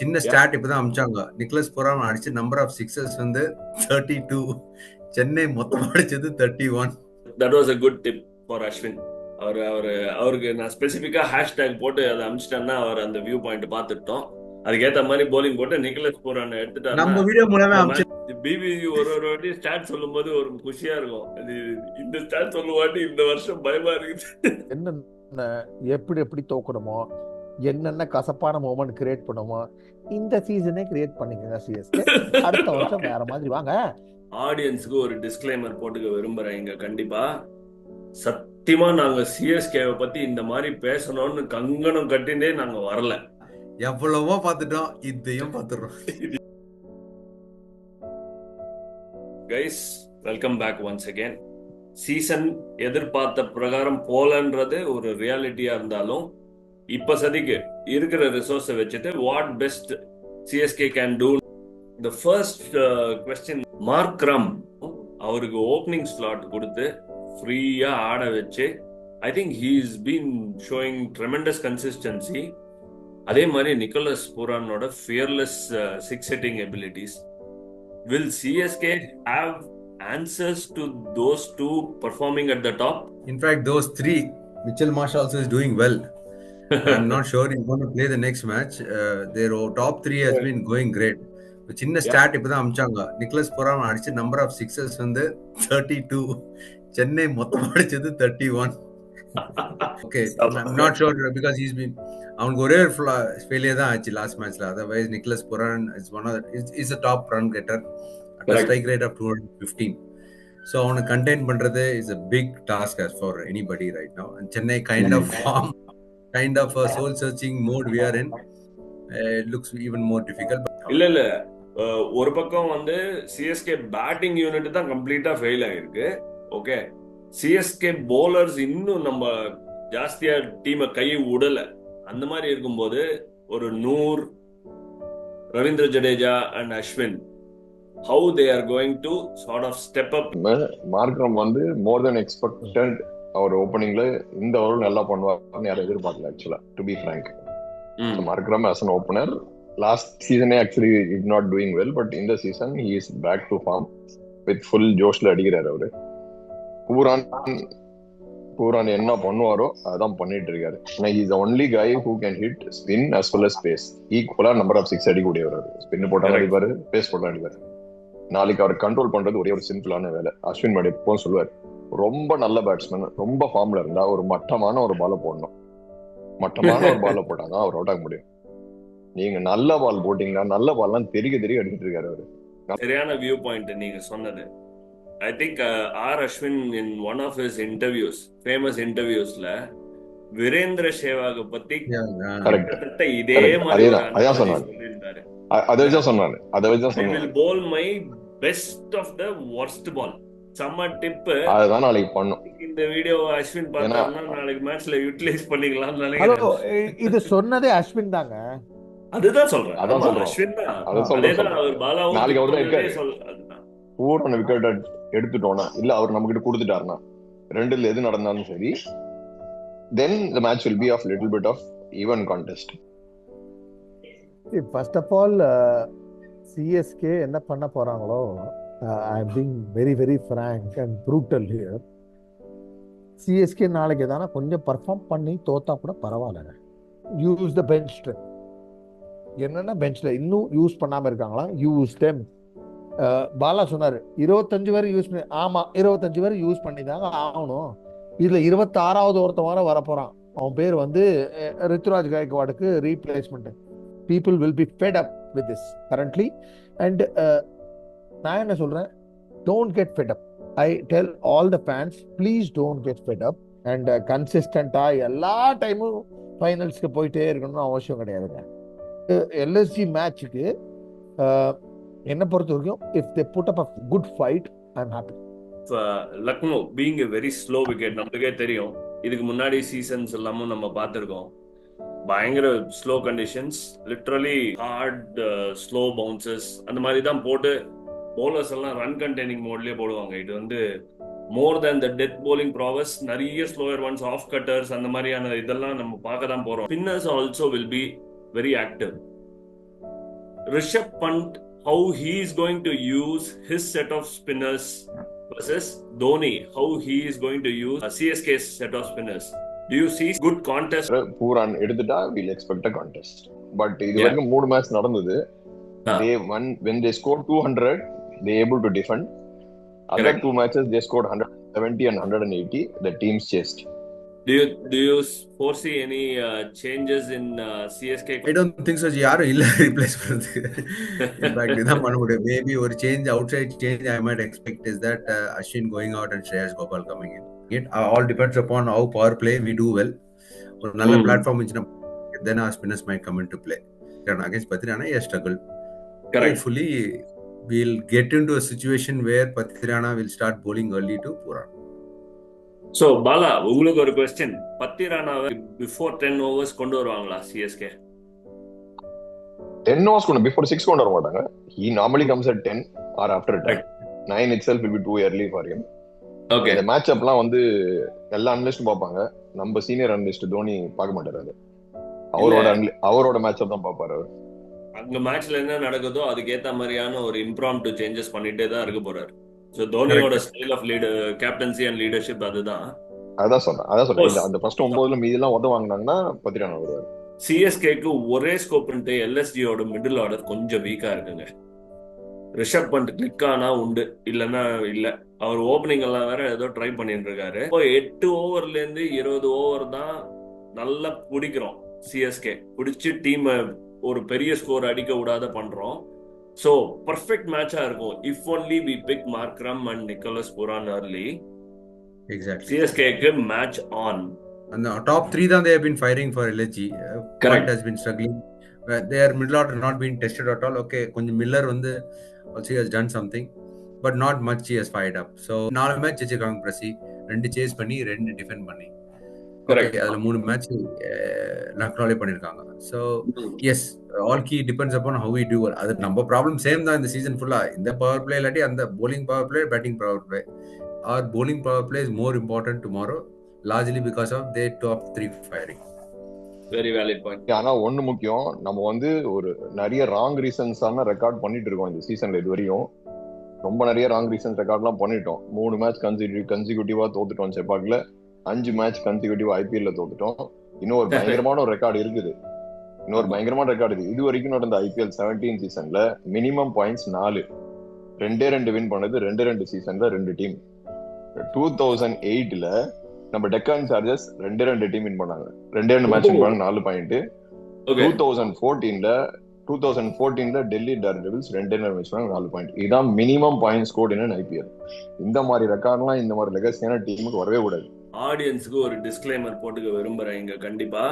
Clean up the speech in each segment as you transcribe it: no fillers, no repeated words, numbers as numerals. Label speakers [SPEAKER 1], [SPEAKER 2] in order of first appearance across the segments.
[SPEAKER 1] சின்ன
[SPEAKER 2] Yeah,
[SPEAKER 1] start இப்பதான் அமிச்சாங்க. Nicholas Pooran அடிச்ச நம்பர் ஆஃப் சிக்ஸஸ் வந்து 32. சென்னை மொத்தமா அடிச்சது 31.
[SPEAKER 2] that was a good tip for Ashwin. அவருக்கு நான் ஸ்பெசிஃபிக்கா ஹேஷ்டேக் போட்டு அதை அமிச்சிட்டேன்னா அவர் அந்த வியூ பாயிண்ட் பார்த்துட்டோம். அதுக்கேற்ற மாதிரி போலிங் போட்டு நிக்கலஸ் பூரான் எடுத்துட்டாருன்னா
[SPEAKER 1] நம்ம வீடியோ மூலமே
[SPEAKER 2] இந்த
[SPEAKER 1] அமிச்சு
[SPEAKER 2] மேட்ச் பிபிசி ஒரு வாட்டி ஸ்டாட் சொல்லும் போது ஒரு குஷியா இருக்கும். இந்த ஸ்டாட் சொல்லும் வாட்டி இந்த வருஷம் பயமா இருக்குது.
[SPEAKER 3] என்னென்ன எப்படி எப்படி தோக்கணுமோ, என்னென்ன கசப்பான மூமெண்ட் கிரியேட் பண்ணுமோ, இந்த சீசனே கிரியேட் பண்ணிக்கங்க சிஎஸ்கே. அடுத்த வருஷம் வேற மாதிரி வாங்க.
[SPEAKER 2] ஆடியன்ஸுக்கு ஒரு டிஸ்க்ளைமர் போட்டுக்க விரும்புறேன். இங்க கண்டிப்பா சத்தியமா நாங்க சிஎஸ்கேவை பத்தி இந்த மாதிரி பேசணும்னு கங்கணம் கட்டினே நாங்க வரல.
[SPEAKER 1] எவ்வளவோ பார்த்துட்டோம், இதையும் பார்த்துடுறோம்.
[SPEAKER 2] Guys, welcome back once again. Season எதிர்பார்த்த பிரகாரம் போலன்றது ஒரு ரியாலிட்டியா இருந்தாலும் இப்ப சதிக்கு இருக்கிற ரிசோர்ஸை வச்சுட்டு what best CSK can do. The first question, Markram அவருக்கு ஓப்பனிங் ஸ்லாட் கொடுத்து ஃப்ரீயா ஆட வச்சு I think he is been showing tremendous consistency. அதே மாதிரி நிக்கோலஸ் பூரானோட fearless six hitting abilities. Will CSK have answers to those two performing at the top?
[SPEAKER 1] In fact, those three, Mitchell Marsh also is doing well. I'm not sure he's going to play the next match. Their top three has been going great. சின்ன start இப்பதான் அமிச்சாங்க. Nicholas Pooran அடிச்ச number of sixes வந்து 32. சென்னை மொத்தமா அடிச்சது 31. Okay, I'm not sure because he's been அவனுக்கு ஒரே failure தான் ஆச்சு லாஸ்ட் மேட்ச்ல. Otherwise Nicholas Pooran is a top run getter at a strike rate of 215. So அவனை கண்டெயின் பண்றது is a big task as for anybody right now. And Chennai kind of a soul searching mode we are in. It looks even more difficult.
[SPEAKER 2] இல்ல ஒரு பக்கம் வந்து CSK batting unit தான் கம்ப்ளீட்டா fail ஆயிருக்கு. Okay, CSK bowlers இன்னும் நம்ம ஜாஸ்தியா டீமை கை விடல. அந்த மாதிரி இருக்கும்போது ஒரு Noor, Ravindra Jadeja and Ashwin, how they are going to sort of step up.
[SPEAKER 4] Markram வந்து மோர் தென் எக்ஸ்பெக்டட். அவர் ஓப்பனிங்ல இந்த ஓவர் நல்லா பண்ணுவார்னு யாரும் எதிர்பார்க்கல ஆக்சுவலா, to be frank. Markram as an opener last season actually is not doing well, but in the season he is back to form with full ஜோஷ்ல அடிக்கிறார் அவரு. பூரான் என்ன பண்ணுவாரோ அதான் பண்ணிட்டு இருக்காரு. he is the only guy who can hit spin as well as pace. ஈக்குவலா number of six அடிக்கக்கூடியவர். Spin போட்டாலும் அடிப்பாரு, base போட்டாலும் அடிப்பாரு. நாளைக்கு அவர் கண்ட்ரோல் பண்றது ஒரே ஒரு சிம்பிளான வேலை. அஸ்வின் மடி எப்பவும் சொல்லுவார், ரொம்ப நல்ல பேட்ஸ்மேன் ரொம்ப ஃபார்ம்ல இருந்தா ஒரு மட்டமான ஒரு பால போடணும். மட்டமான ஒரு பால போட்டாதான் அவர் அவுட் ஆக முடியும். நீங்க நல்ல பால் போட்டீங்கன்னா நல்ல பால்லாம் தெரிய அடிச்சிட்டு இருக்காரு அவரு.
[SPEAKER 2] சரியான வியூ பாயிண்ட் நீங்க சொன்னது. I think R. Ashwin in one of his interviews, famous interviewsல Virendra சேவாக பத்தி இதே மாதிரி சொல்லியிருந்தாரு.
[SPEAKER 4] அதை வச்சு சொன்னாரு.
[SPEAKER 2] will bowl my best of the worst ball. சம்ம டிப்.
[SPEAKER 4] அதுதான் நாளைக்கு பண்ணும்.
[SPEAKER 2] இந்த வீடியோ அஸ்வின் பார்த்தாருன்னா நாளைக்கு மேட்ச்ல யூட்டிலைஸ் பண்ணிக்கலாம்னு நினைக்கிறேன்.
[SPEAKER 3] இது சொன்னதே அஸ்வின் தாங்க.
[SPEAKER 2] அதுதான் சொல்றேன். அஸ்வின் தான். அதேதான் அவர் பாலாவும்
[SPEAKER 4] நாளைக்கு அவர் தான் இருக்காரு. பூரான விக்கெட் எடுத்துட்டோம்னா இல்ல அவர் நம்ம கிட்ட கொடுத்துட்டாருன்னா ரெண்டுல எது நடந்தாலும் சரி, then the match will be of little bit of even contest.
[SPEAKER 3] First of all, CSK என்ன பண்ண போறாங்களோ, I am being very very frank and brutal here. CSK நாளைக்கு தானே கொஞ்சம் பர்ஃபார்ம் பண்ணி தோத்தா கூட பரவாயில்ல. Use the bench strength. என்னன்னா பெஞ்ச்ல இன்னும் யூஸ் பண்ணாம இருக்காங்களா, யூஸ் தெம். பாலா சொன்னாரு 25 வரை யூஸ் பண்ணி. ஆமா, 25 வரை யூஸ் பண்ணி தாங்க ஆகணும். இதுல 26வது ஒருத்தவரை வரப்போறான். அவன் பேர் வந்து ரித்துராஜ் காயக்வாடுக்கு replacement. People will be fed up with this currently. And நான் என்ன சொல்றேன், don't get fed up. I tell all the fans, please don't get fed up. And கன்சிஸ்டண்டா எல்லா டைமும் ஃபைனல்ஸ்க்கு போயிட்டே இருக்கணும்னு அவசியம் கிடையாதுங்க. எல்எஸ்ஜி மேட்சுக்கு என்ன பொறுத்த வரைக்கும், if they put up a good fight, I'm happy.
[SPEAKER 2] Lucknow being a very slow wicket, நமக்கே தெரியும். இதுக்கு முன்னாடி சீசன்ஸ் எல்லாமும் நம்ம பார்த்திருக்கோம். பயங்கர slow conditions, literally hard slow bounces, அந்த மாதிரி தான் போட்டு பவுலர்ஸ் எல்லாம் ரன் கண்டெய்னிங் மோட்லயே போடுவாங்க. இது வந்து மோர் தேன் த டெத் போலிங் ப்ராவஸ், நிறைய ஸ்லோயர் ஒன்ஸ், ஆஃப் கட்டர்ஸ், அந்த மாதிரியான இதெல்லாம் நம்ம பார்க்க தான் போறோம். Spinners also will be very active. Rishabh Pant, how he is going to use his set of spinners versus Dhoni, how he is going to use a CSK's set of spinners. Do you see good contest?
[SPEAKER 4] Pooran எடுத்துட்டா will expect a contest. But இது
[SPEAKER 2] Yeah.
[SPEAKER 4] வரைக்கும் 3 match நடந்தது.
[SPEAKER 2] Ah.
[SPEAKER 4] They won when they scored 200, they able to defend. Other
[SPEAKER 2] Correct.
[SPEAKER 4] 2 matches they scored 170 and 180. The teams chased.
[SPEAKER 2] Do you foresee any changes in CSK?
[SPEAKER 1] I don't think so. யாரும் இல்ல replace பண்றதுக்கு. In fact, இதான் பண்ண முடியும். Maybe ஒரு change, outside change I might expect is that Ashwin going out and Shreyas Gopal coming in. It all depends upon how power play we do well. ஒரு நல்ல platform இருந்துச்சுன்னா then our spinners might come into play. Against Pathirana, he has struggled.
[SPEAKER 2] Correct.
[SPEAKER 1] Hopefully, we'll get into a situation where Pathirana will start bowling early to Purana.
[SPEAKER 2] So, Bala, உங்களுக்கு ஒரு question. பத்திரானாவை before 10 overs கொண்டு வருவாங்களா CSK?
[SPEAKER 4] 10 overs கொண்டு before 6 கொண்டு வர மாட்டாங்க. He normally comes at 10 or after 10. 9 itself will be too early for him.
[SPEAKER 2] Okay.
[SPEAKER 4] இந்த match அப்லாம் வந்து எல்லா அனலிஸ்டும் பார்ப்பாங்க. நம்ம சீனியர் அனலிஸ்ட் தோனி பார்க்க மாட்டாரு. அவரோட மேட்ச் அப் தான் பார்ப்பாரு அவர்.
[SPEAKER 2] அங்க மேட்ச்ல என்ன நடக்குதோ அதுக்கு ஏத்த மாதிரியான ஒரு இம்ப்ராம்ப்டு சேஞ்சஸ் பண்ணிட்டே தான் இருக்க போறாரு. சோ தோனியோட style of leader captaincy and leadership அதுதான். அதான்
[SPEAKER 4] சொல்றேன். அந்த ஃபர்ஸ்ட் 9ல மீதிலாம் உத வாங்குனாங்கன்னா பத்திரானா வருவாரு.
[SPEAKER 2] சிஎஸ்கேக்கு ஒரே ஸ்கோப்ன்ட்டு எல்எஸ்ஜியோட மிடில் ஆர்டர் கொஞ்சம் வீக்கா இருக்குங்க. ரிஷப் பண்ட் கிளிக் ஆனா உண்டு, இல்லைன்னா இல்ல. அவர் ஓப்பனிங் எல்லாம் வேற ஏதோ ட்ரை பண்ணிட்டு இருக்காரு. 8 ஓவர்ல இருந்து 20 ஓவர் தான் நல்லா பிடிக்கிறோம். சிஎஸ்கே பிடிச்சி டீம் ஒரு பெரிய ஸ்கோர் அடிக்க விடாத பண்றோம். ஸோ பர்ஃபெக்ட் மேட்சா இருக்கும் if only we pick Markram and Nicholas Pooran early.
[SPEAKER 1] Exactly.
[SPEAKER 2] சிஎஸ்கேக்கு match on.
[SPEAKER 1] And the top 3 தான் they have been firing for LSG. Point has been struggling. Their middle order not been tested at all. Okay, கொஞ்சம் Miller வந்து also he has done something, but not much he has fired up. So 4 match ஜெயிச்சிருக்காங்க பிரசி. 2 chase பண்ணி 2 defend பண்ணி.
[SPEAKER 2] Correct.
[SPEAKER 1] அதுல 3 match லக்னோலே பண்ணிருக்காங்க. So yes, all key depends upon how we do. அது நம்ம ப்ராப்ளம் சேம் தான் இந்த சீசன் ஃபுல்லா. இந்த பவர் பிளே இல்லாட்டி அந்த bowling power play, batting power play. Our bowling power play is more important tomorrow, largely because of their top 3 firing.
[SPEAKER 2] Very valid point.
[SPEAKER 4] ஆனா ஒண்ணு முக்கியம், நம்ம வந்து ஒரு நிறைய ராங் ரீசன்ஸான ரெக்கார்ட் பண்ணிட்டு இருக்கோம் இந்த சீசன்ல. இது வரையும் ரொம்ப நிறைய ராங் ரீசன்ஸ் ரெக்கார்ட்லாம் பண்ணிட்டோம். 3 மேட்ச் கன்சிக்யூட்டிவா தோத்துட்டோம் செப்பாக்ல. 5 மேட்ச் கன்சிக்யூட்டிவா ஐபிஎல்ல தோத்துட்டோம். இன்னும் ஒரு பயங்கரமான ஒரு ரெக்கார்டு இருக்குது. இது வரைக்கும் நடந்த ஐபிஎல் 17 சீசன்ல மினிமம் பாயிண்ட்ஸ் 4. 2 வின் பண்ணது 2 சீசன்ல 2 டீம். 2008ல நம்ம டெக்கான் சார்ஜர்ஸ் 2 டீம் வின் பண்ணாங்க. 2 மேட்ச் வின் பண்ணாங்க 4 பாயிண்ட். 2014ல டெல்லி டேர்டெவில்ஸ் 2 மேட்ச் பண்ணாங்க 4 பாயிண்ட். இதான் மினிமம் பாயிண்ட் ஸ்கோர்ட் இன் ஐபிஎல். இந்த மாதிரி ரெக்கார்ட்லாம் இந்த மாதிரி லெகசியான டீமுக்கு வரவே கூடாது.
[SPEAKER 2] ஆடியன்ஸுக்கு ஒரு டிஸ்க்ளைமர் போட்டுக்க விரும்புறேன் இங்க. கண்டிப்பா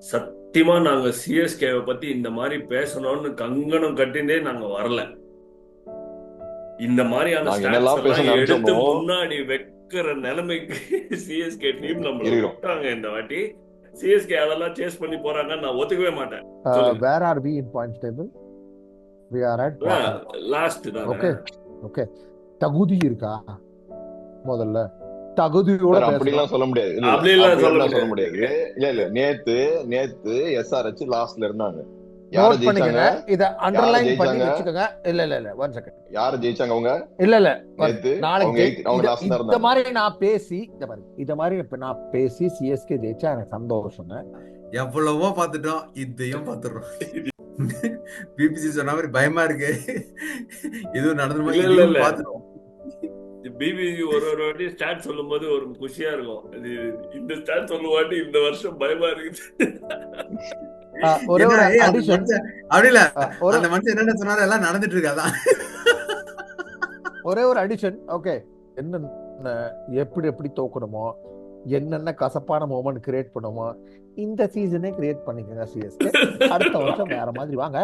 [SPEAKER 2] சத்தியமா நாங்க சிஎஸ்கேவை பத்தி இந்த மாதிரி பேசணும்னு கங்கணம் கட்டினே நாங்க வரல. இந்த மாதிரியான எடுத்து முன்னாடி வைக்கிற நிலைமைக்கு சிஎஸ்கே டீம் நம்ம விட்டாங்க இந்த வாட்டி. சிஎஸ்கே அதெல்லாம் சேஸ் பண்ணி போறாங்க, நான் ஒத்துக்கவே மாட்டேன்.
[SPEAKER 3] Where are we in points table? We are at
[SPEAKER 2] last தான்.
[SPEAKER 3] Okay. தகுதி இருக்கா முதல்ல? தகுதியோட
[SPEAKER 4] அப்படிலாம் சொல்ல முடியாது. இல்ல நேத்து எஸ்ஆர்எச் லாஸ்ட்ல இருந்தாங்க. யார ஜெயிச்சாங்க? இத அண்டர்லைன் பண்ணி வெச்சுக்கங்க. இல்ல 1 செகண்ட். யார ஜெயிச்சாங்க அவங்க? இல்ல நாளைக்கு அவங்க லாஸ்ட்ல இருந்தாங்க. இந்த மாதிரி நான் பேசி சிஎஸ்கே ஜெயிச்சா எனக்கு சந்தோஷம்.
[SPEAKER 1] எவ்வளவோ பார்த்துட்டோம், இதையும் பார்த்துறோம். பிபிசி சொன்ன மாதிரி பயமா இருக்கு. இதுவும் நடந்த மாதிரி பார்த்துட்டோம்.
[SPEAKER 2] பிபிசி ஒரு வாட்டி ஸ்டார்ட் சொல்லும் போது ஒரு குஷியா இருக்கும். இந்த ஸ்டார்ட் சொல்லும் வாட்டி இந்த வருஷம் பயமா இருக்குது.
[SPEAKER 1] நடந்துட்டு இருக்காதான்.
[SPEAKER 3] ஒரே ஒரு அடிஷன். ஓகே, என்ன எப்படி தோக்கணுமோ, என்னென்ன கசப்பான மொமெண்ட் கிரியேட் பண்ணுமோ இந்த சீசனே கிரியேட் பண்ணிக்கங்க சிஎஸ்கே. அடுத்த வருஷம் வேற மாதிரி வாங்க.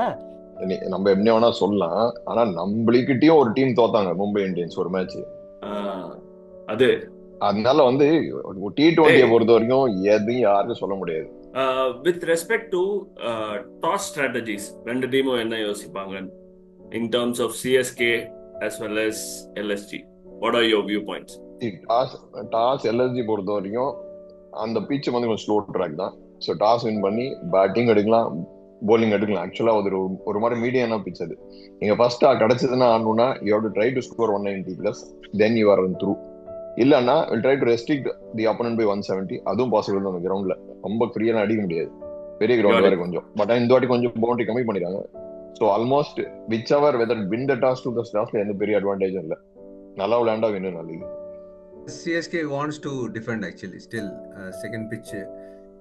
[SPEAKER 4] நம்ம என்ன வேணா சொல்லலாம், ஆனா நம்மளுக்கிட்டயும் ஒரு டீம் தோத்தாங்க, மும்பை இந்தியன்ஸ் ஒரு மேட்ச்.
[SPEAKER 2] அது
[SPEAKER 4] அதனால வந்து T20 பொறுத்த வரைக்கும் எதையும் யாருக்கும் சொல்ல முடியாது.
[SPEAKER 2] With respect to toss strategies, ரெண்டு டீமும் என்ன யோசிப்பாங்க in terms of CSK as well as LSG? What are your viewpoints?
[SPEAKER 4] Toss LSG பொறுத்த வரைக்கும் அந்த பிட்ச் வந்து கொஞ்சம் ஸ்லோ ட்ராக் தான். ஸோ டாஸ் வின் பண்ணி பேட்டிங் எடுக்கலாம், போலிங் எடுக்கலாம். ஆக்சுவலா ஒரு மாதிரி மீடியான பிச் அது. நீங்க ஃபர்ஸ்ட் கிடைச்சதுன்னா ஆடணும்னா you have to try to score 190+, then you are through. இல்லன்னா will try to restrict the opponent by 170. அதுவும் பாசிபிள் அந்த கிரவுண்ட்ல. ரொம்ப ஃப்ரீயா அடிக்க முடியாது, பெரிய கிரவுண்ட் வேற கொஞ்சம். பட் இந்த வாட்டி கொஞ்சம் பவுண்டரி கம்மி பண்ணிருக்காங்க. So almost whichever whether win the toss to the டாஸ்ல எந்த பெரிய அட்வான்டேஜும் இல்லை. நல்லா விளையாண்டா வின்னு நாளைக்கு.
[SPEAKER 1] CSK wants to defend actually. Still, second pitch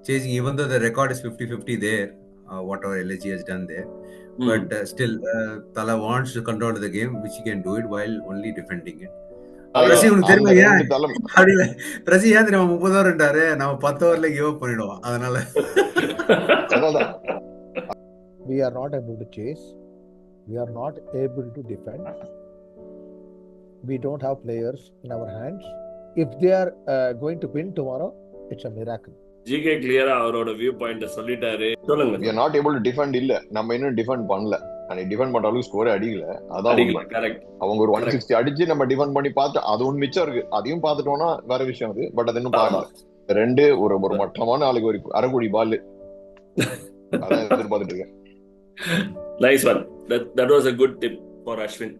[SPEAKER 1] chasing, even though the record is 50-50 there, whatever LSG has done there. But still, Thala wants to control the game, which he can do it while only defending it. பிரசி உனக்கு தெரியுமா ஏன் அப்படி இல்லை? பிரசி ஏன் தெரியுமா 30 over இருந்தாரு, நம்ம 10 ஓவர்ல கிவ் அப் பண்ணிடுவோம். அதனால
[SPEAKER 3] we are not able to chase, we are not able to defend, we don't have players in our hands. If they are going to win tomorrow, it's a miracle.
[SPEAKER 2] GK கிளியரா அவரோட view point சொல்லிட்டாரு. சொல்லுங்க.
[SPEAKER 4] we are not able to defend இல்ல, நம்ம இன்னும் defend பண்ணல. அன்னைக்கு defend பண்ண அளவுக்கு ஸ்கோர் அடிக்கல. அதான்
[SPEAKER 2] கரெக்ட்.
[SPEAKER 4] அவங்க ஒரு 160 அடிச்சு நம்ம டிஃபெண்ட் பண்ணி பார்த்து அது ஒன்று மிச்சம் இருக்கு. அதையும் பார்த்துட்டோம்னா வேற விஷயம் அது. பட் அது இன்னும் பார்க்கல. ரெண்டு ஒரு மட்டமான ஆளுக்கு ஒரு அரைக்குடி பால் அதான் எதிர்பார்த்துட்டு இருக்கேன்.
[SPEAKER 2] Nice one. That was a good tip for Ashwin.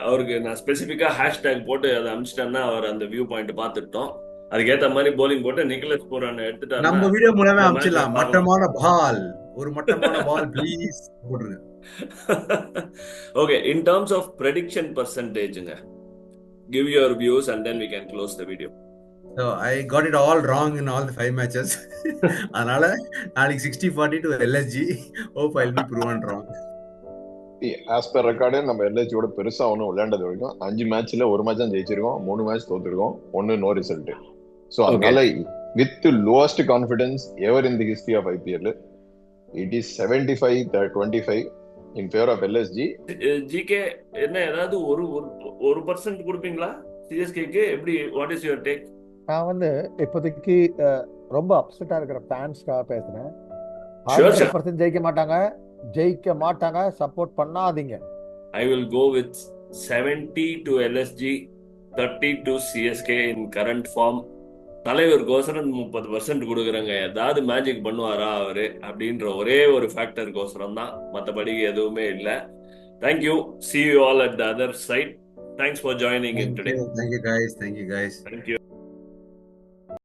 [SPEAKER 2] அவருக்கு நான் ஸ்பெசிஃபிக்கா ஹேஷ்டேக் போட்டு அதை அனுப்பிச்சிட்டேன்னா அவர் அந்த வியூ பாயிண்ட் பார்த்துட்டோம். அதுக்கேற்ற மாதிரி போலிங் போட்டு நிக்கலஸ் பூரான் எடுத்துட்டாரு.
[SPEAKER 1] நம்ம வீடியோ மூலமே அனுப்பிச்சிடலாம். மட்டமான பால், ஒரு மட்டமான பால் ப்ளீஸ் போடுங்க.
[SPEAKER 2] Okay, in terms of prediction percentageங்க, give your views and then we can close the video.
[SPEAKER 1] So I got it all wrong in all the 5 matches. அதனால நாளைக்கு 60-40 to LSG. Hope I'll be proven wrong.
[SPEAKER 4] As per record நம்ம LSG-யோட பெருசா ஒன்றும் விளையாண்டது வரைக்கும் 5 மேட்ச்ல ஒரு match தான் ஜெயிச்சிருக்கோம், 3 மேட்ச் தோத்துருக்கோம், 1 நோ ரிசல்ட். ஸோ அதனால with lowest confidence ever in the history of IPL, it is 75-25 in favor of LSG.
[SPEAKER 2] GK என்ன ஏதாவது ஒரு % கொடுப்பீங்களா CSK-க்கு? எப்படி, வாட் இஸ் யுவர் டேக்?
[SPEAKER 3] நான் இப்போதைக்கு ரொம்ப அப்செட்டா இருக்கிற ஃபேன்ஸ்க்காக பேசுறேன். 100% ஜெயிக்க மாட்டாங்க, சப்போர்ட் பண்ணாதீங்க.
[SPEAKER 2] I will go with 70 to LSG, 30 to CSK in current form. தலைவர் கோசரம் 30% கொடுக்குறாங்க. ஏதாவது மேஜிக் பண்ணுவாரா அவரு அப்படின்ற ஒரே ஒரு ஃபேக்டர் கோசரம் தான், மற்றபடி எதுவுமே இல்லை. Thank you. See you all at the other side. Thanks for joining in today.
[SPEAKER 1] Thank you guys.
[SPEAKER 2] Thank you.